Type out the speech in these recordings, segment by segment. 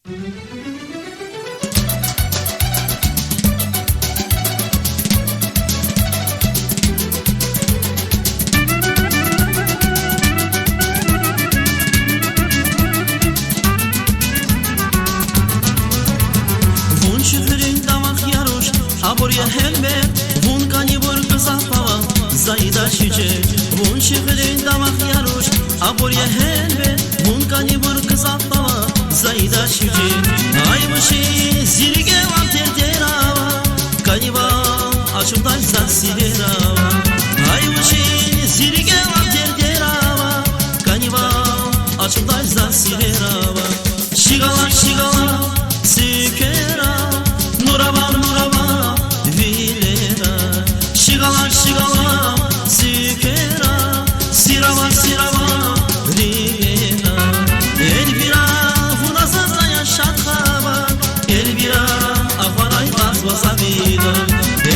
Аборья хелбер, вон канибор кызапава, заида шиже. Вон шихрин дамах яруш, аборья хелбер, вон канибор кызапава, заида шиже. Айбыши зириге вам тертерава, каниба ашудай засиверава. Айбыши зириге вам тертерава, каниба ашудай засиверава. Шигала шигала сикера, нурава нурава. Shigala, shigala, sikera, sirava, sirava, rigena. Elvira, vuna zazaya şatkava, Elvira, afaray vazvaza vida.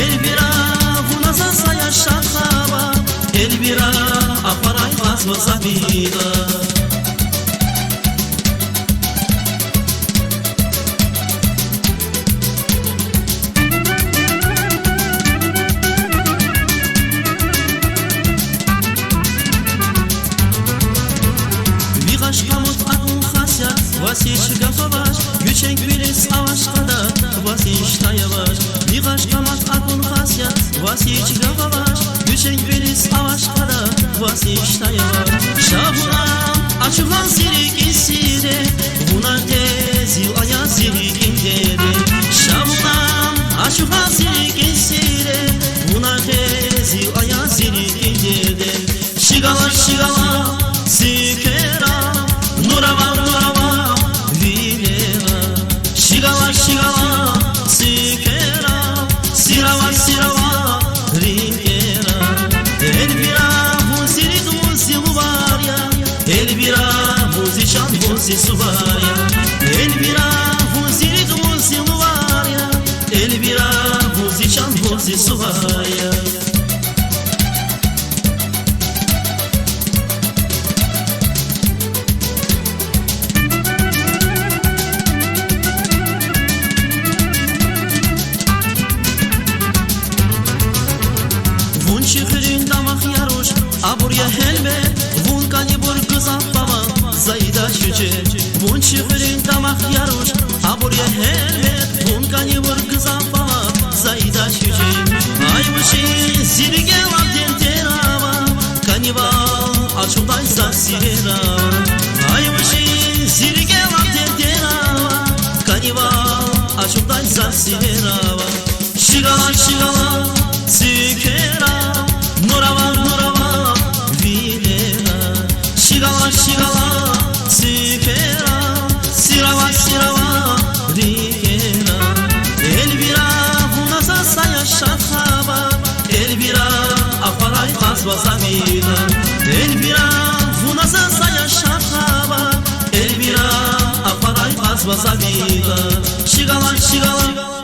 Elvira, vuna zazaya şatkava, Elvira, afaray vazvaza vida. Vasiç gafavaş, güçek bilis avaşkada, vasiç tayavaş. Nigaş kamat akun hasya, vasiç gafavaş, güçek bilis avaşkada, vasiç tayavaş. Şahunam, açılan sirik insire, buna tezil aya sirik indere. Şahunam, açılan sirik insire, buna tezil aya sirik indere. Şigala, şigala, sikera, nurava, nurava. Shigala, shigala, sikera, sirava, sirava, rigera. Elvira, vuzirik vuzi luvarya, Elvira, vuzi şan vuzi suvarya. Elvira, vuzirik vuzi luvarya, Elvira, vuzi şan vuzi suvarya. Şihrin damak yaruş, aburya helbe, vun kanibur kızapava, zayda şüce. Vun şihrin damak yaruş, aburya helbe, vun kanibur kızapava, zayda şüce. Aymışı zirge vakten terava, kaniba açuday zasirera. Aymışı zirge vakten terava, kaniba açuday zasirera. Şigala şigala, sikera, nurava, nurava, vilera. Shigala, shigala, sikera, sirava, sirava, rigera. Elvira, vuna zazaya şatkava, Elvira, afaray vazvaza vida. Elvira, vuna zazaya şatkava, Elvira, afaray vazvaza vida. Shigala, shigala,